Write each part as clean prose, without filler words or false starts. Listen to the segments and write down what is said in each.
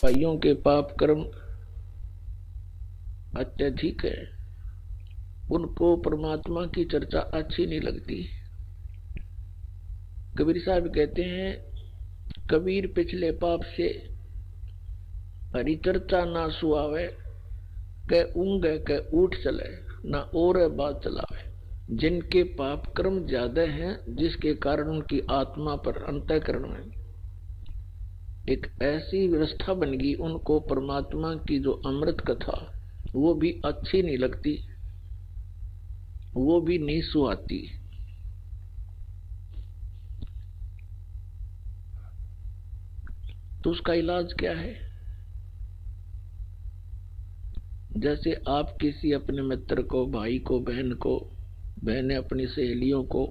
भाइयों के पाप कर्म अत्यधिक है, उनको परमात्मा की चर्चा अच्छी नहीं लगती। कबीर साहब कहते हैं, कबीर पिछले पाप से हरि चर्चा ना सुआवे, कै ऊँगे कै उठ चले, ना और बात चलावे। जिनके पाप कर्म ज्यादा हैं, जिसके कारण उनकी आत्मा पर अंतःकरण में एक ऐसी व्यवस्था बन गई, उनको परमात्मा की जो अमृत कथा वो भी अच्छी नहीं लगती, वो भी नहीं सुहाती। तो उसका इलाज क्या है? जैसे आप किसी अपने मित्र को, भाई को, बहन को, बहनें अपनी सहेलियों को,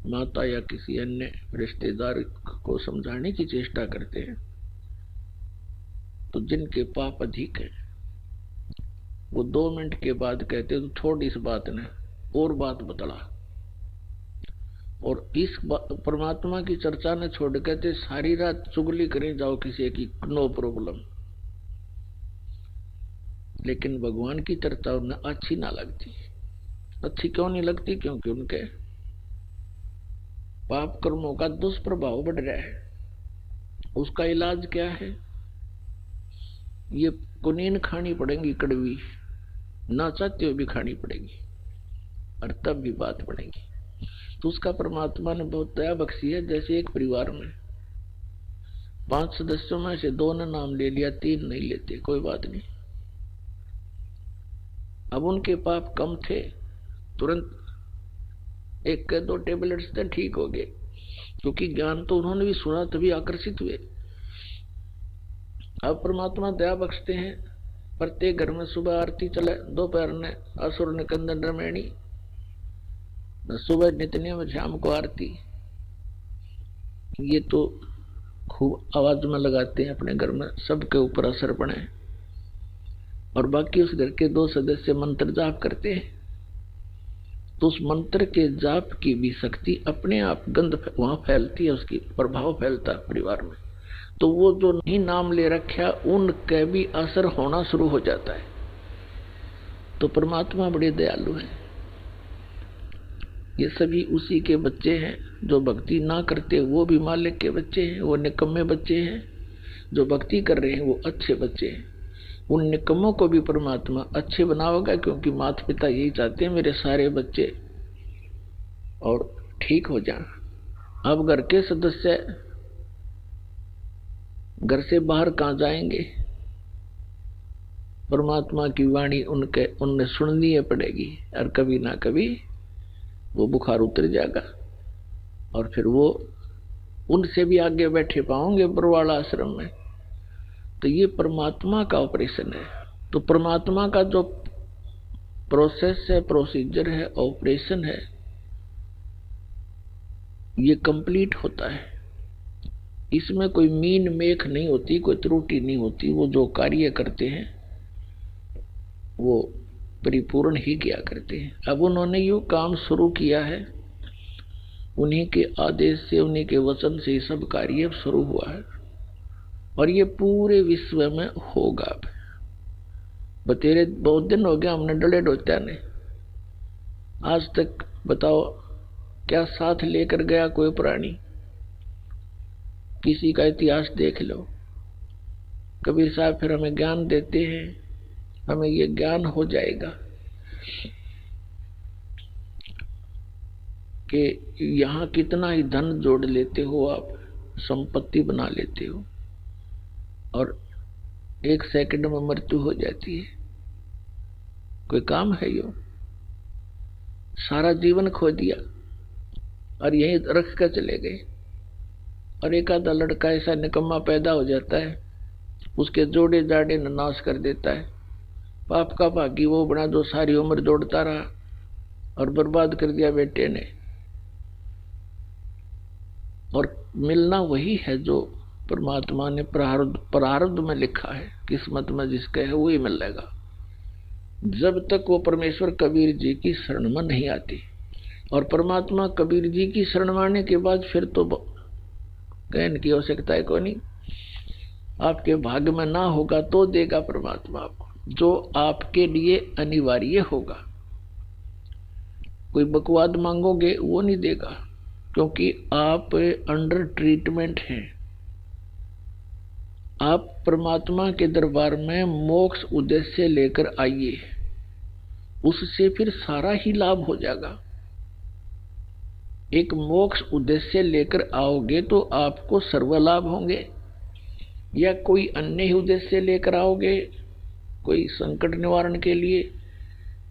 माता या किसी अन्य रिश्तेदार को समझाने की चेष्टा करते हैं, तो जिनके पाप अधिक है वो 2 मिनट के बाद कहते हैं, तो थोड़ी इस बात ने और बात बतला, और इस परमात्मा की चर्चा ने छोड़ कहते सारी रात चुगली करें जाओ किसी की, नो प्रॉब्लम। लेकिन भगवान की चर्चा उन्हें अच्छी ना लगती। अच्छी क्यों नहीं लगती? क्योंकि उनके पाप कर्मों का दुष्प्रभाव बढ़ रहा है। उसका इलाज क्या है? ये कुनीन खानी पड़ेगी, कड़वी, ना चाहते हुए भी खानी पड़ेगी, और तब भी बात बढ़ेगी। तो उसका परमात्मा ने बहुत दया बख्शी है। जैसे एक परिवार में 5 सदस्यों में से 2 ने नाम ले लिया, 3 नहीं लेते, कोई बात नहीं। अब उनके पाप कम थे, तुरंत 1 के 2 टेबलेट्स से ठीक हो गए, क्योंकि ज्ञान तो उन्होंने भी सुना, तभी आकर्षित हुए। अब परमात्मा दया बख्शते हैं, प्रत्येक घर में सुबह आरती चले, दोपहर ने असुर निकंदन रमैणी, सुबह नित्य में, शाम को आरती। ये तो खूब आवाज में लगाते हैं अपने घर में, सबके ऊपर असर पड़े। और बाकी उस घर के 2 सदस्य मंत्र जाप करते हैं, तो उस मंत्र के जाप की भी शक्ति अपने आप गंध वहां फैलती है, उसकी प्रभाव फैलता है परिवार में। तो वो जो नहीं नाम ले रखा, उनके भी असर होना शुरू हो जाता है। तो परमात्मा बड़े दयालु है। ये सभी उसी के बच्चे हैं। जो भक्ति ना करते वो भी मालिक के बच्चे हैं, वो निकम्मे बच्चे हैं। जो भक्ति कर रहे हैं वो अच्छे बच्चे हैं। उन निकम्मों को भी परमात्मा अच्छे बनावेगा, क्योंकि माता पिता यही चाहते हैं मेरे सारे बच्चे और ठीक हो जाएं। अब घर के सदस्य घर से बाहर कहाँ जाएंगे? परमात्मा की वाणी उनने सुननी है पड़ेगी, और कभी ना कभी वो बुखार उतर जाएगा, और फिर वो उनसे भी आगे बैठे पाओगे बरवाड़ा आश्रम में। तो ये परमात्मा का ऑपरेशन है। तो परमात्मा का जो प्रोसेस है, प्रोसीजर है, ऑपरेशन है, ये कंप्लीट होता है। इसमें कोई मीन मेख नहीं होती, कोई त्रुटि नहीं होती। वो जो कार्य करते हैं वो परिपूर्ण ही किया करते हैं। अब उन्होंने यो काम शुरू किया है, उन्हीं के आदेश से, उन्हीं के वचन से सब कार्य शुरू हुआ है, और ये पूरे विश्व में होगा। बतेरे बहुत दिन हो गया हमने डले डोत्या ने, आज तक बताओ क्या साथ लेकर गया कोई प्राणी? किसी का इतिहास देख लो। कबीर साहब फिर हमें ज्ञान देते हैं, हमें ये ज्ञान हो जाएगा कि यहाँ कितना ही धन जोड़ लेते हो आप, संपत्ति बना लेते हो, और 1 सेकंड में मृत्यु हो जाती है। कोई काम है यो? सारा जीवन खो दिया और यहीं रख कर चले गए। और एक आधा लड़का ऐसा निकम्मा पैदा हो जाता है, उसके जोड़े जाड़े नाश कर देता है। पाप का भागी वो बना जो सारी उम्र जोड़ता रहा और बर्बाद कर दिया बेटे ने। और मिलना वही है जो परमात्मा ने प्रारब्ध में लिखा है, किस्मत में जिसका है वही मिलेगा। जब तक वो परमेश्वर कबीर जी की शरण में नहीं आती, और परमात्मा कबीर जी की शरण में आने के बाद फिर तो कहने की आवश्यकता है कोई नहीं। आपके भाग्य में ना होगा तो देगा परमात्मा आपको, जो आपके लिए अनिवार्य होगा। कोई बकवाद मांगोगे वो नहीं देगा, क्योंकि आप अंडर ट्रीटमेंट हैं। आप परमात्मा के दरबार में मोक्ष उद्देश्य लेकर आइए, उससे फिर सारा ही लाभ हो जाएगा। एक मोक्ष उद्देश्य लेकर आओगे तो आपको सर्व लाभ होंगे, या कोई अन्य ही उद्देश्य लेकर आओगे, कोई संकट निवारण के लिए,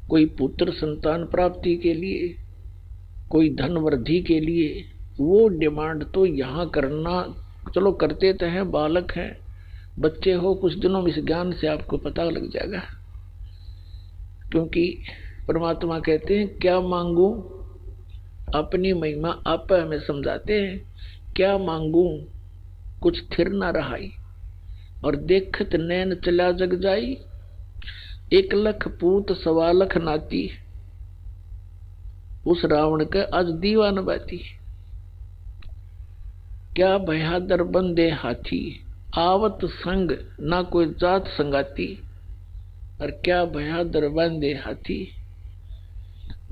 कोई पुत्र संतान प्राप्ति के लिए, कोई धन वृद्धि के लिए, वो डिमांड तो यहाँ करना, चलो करते तो हैं, बालक हैं, बच्चे हो, कुछ दिनों में इस ज्ञान से आपको पता लग जाएगा। क्योंकि परमात्मा कहते हैं क्या मांगू, अपनी महिमा आप हमें समझाते हैं, क्या मांगू कुछ थिर न रहाई, और देखत नैन चला जग जाई, 1 लाख पूत 1.25 लाख नाती, उस रावण के आज दीवान बाती। क्या बहादुर बंदे हाथी, आवत संग ना कोई जात संगाती, और क्या बहादुर बंदे हाथी।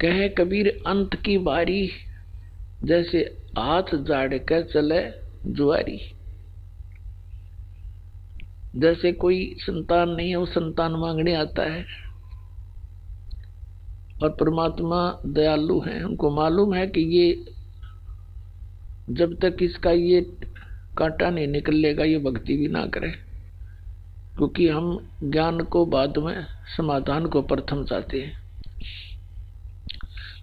कहे कबीर अंत की बारी, जैसे हाथ जाड़ के चले जुआरी। जैसे कोई संतान नहीं है, वो संतान मांगने आता है, और परमात्मा दयालु हैं, उनको मालूम है कि ये जब तक इसका ये कांटा नहीं निकलेगा ये भक्ति भी ना करे, क्योंकि हम ज्ञान को बाद में, समाधान को प्रथम चाहते हैं।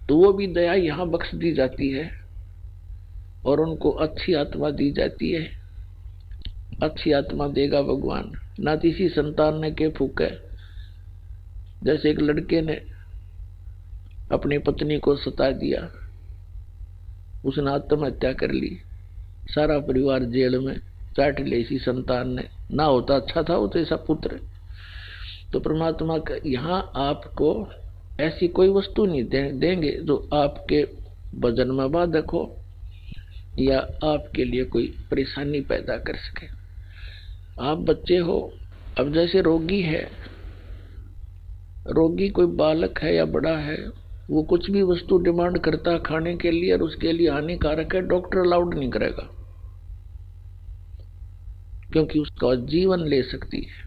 तो वो भी दया यहाँ बख्श दी जाती है, और उनको अच्छी आत्मा दी जाती है। अच्छी आत्मा देगा भगवान, ना किसी संतान ने के फूके। जैसे एक लड़के ने अपनी पत्नी को सता दिया, उसने आत्महत्या कर ली, सारा परिवार जेल में, चाट ले इसी संतान ने, ना होता अच्छा था वो तो ऐसा पुत्र। तो परमात्मा का यहाँ आपको ऐसी कोई वस्तु नहीं देंगे जो आपके भजन में बाधक हो या आपके लिए कोई परेशानी पैदा कर सके। आप बच्चे हो, अब जैसे रोगी है, रोगी कोई बालक है या बड़ा है, वो कुछ भी वस्तु डिमांड करता है खाने के लिए और उसके लिए हानिकारक है, डॉक्टर अलाउड नहीं करेगा, क्योंकि उसका जीवन ले सकती है।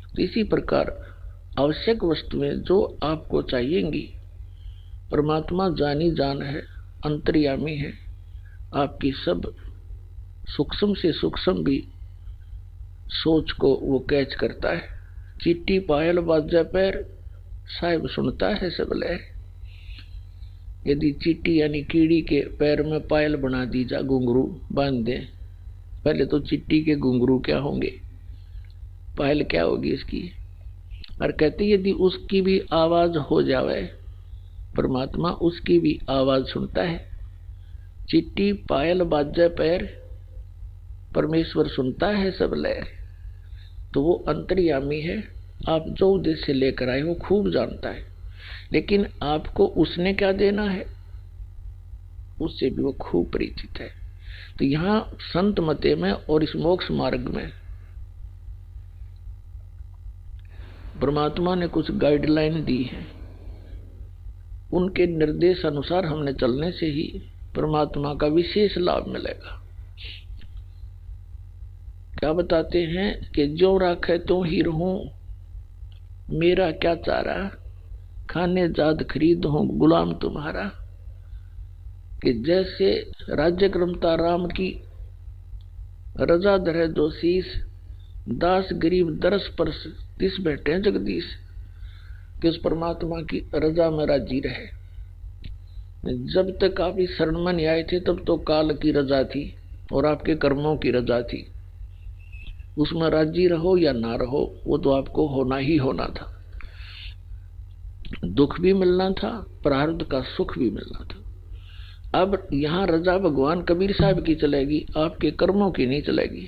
तो इसी प्रकार आवश्यक वस्तुएं जो आपको चाहिएंगी, परमात्मा जानी जान है, अंतर्यामी है, आपकी सब सूक्ष्म से सूक्ष्म भी सोच को वो कैच करता है। चिट्टी पायल बाजा पैर, साहिब सुनता है सब लय। यदि चींटी यानी कीड़ी के पैर में पायल बना दी जा, घुंघरू बांध दे, पहले तो चिट्टी के घुंघरू क्या होंगे, पायल क्या होगी इसकी। और कहते यदि उसकी भी आवाज हो जावे, परमात्मा उसकी भी आवाज सुनता है। चिट्टी पायल बाजे पैर, परमेश्वर सुनता है सब लय। तो वो अंतर्यामी है, आप जो उद्देश्य लेकर आए वो खूब जानता है, लेकिन आपको उसने क्या देना है उससे भी वो खूब परिचित है। तो यहाँ संत मते में और इस मोक्ष मार्ग में परमात्मा ने कुछ गाइडलाइन दी है, उनके निर्देश अनुसार हमने चलने से ही परमात्मा का विशेष लाभ मिलेगा। क्या बताते हैं कि जो राखे तो ही रहूं, मेरा क्या चारा, खाने जाद खरीद हूं गुलाम तुम्हारा। कि जैसे राज्य क्रमता राम की, रजा धरे दो शीस, दास गरीब दरस पर तिस बैठे जगदीश। कि उस परमात्मा की रजा में राजी रहे। जब तक आप इस शरण में नहीं आए थे तब तो काल की रजा थी और आपके कर्मों की रजा थी, उसमें राजी रहो या ना रहो वो तो आपको होना ही होना था। दुख भी मिलना था, प्रारब्ध का सुख भी मिलना था। अब यहाँ रजा भगवान कबीर साहब की चलेगी, आपके कर्मों की नहीं चलेगी।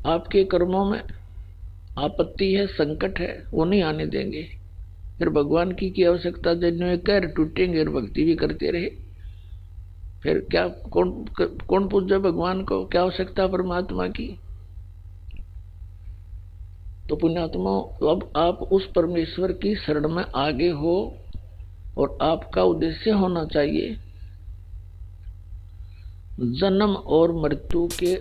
आपके कर्मों में आपत्ति है, संकट है, वो नहीं आने देंगे। फिर भगवान की आवश्यकता, जिन्हें कह टूटेंगे और भक्ति भी करते रहे, फिर क्या कौन पूजे भगवान को, क्या आवश्यकता परमात्मा की। तो पुण्यात्मा, अब आप उस परमेश्वर की शरण में आगे हो और आपका उद्देश्य होना चाहिए जन्म और मृत्यु के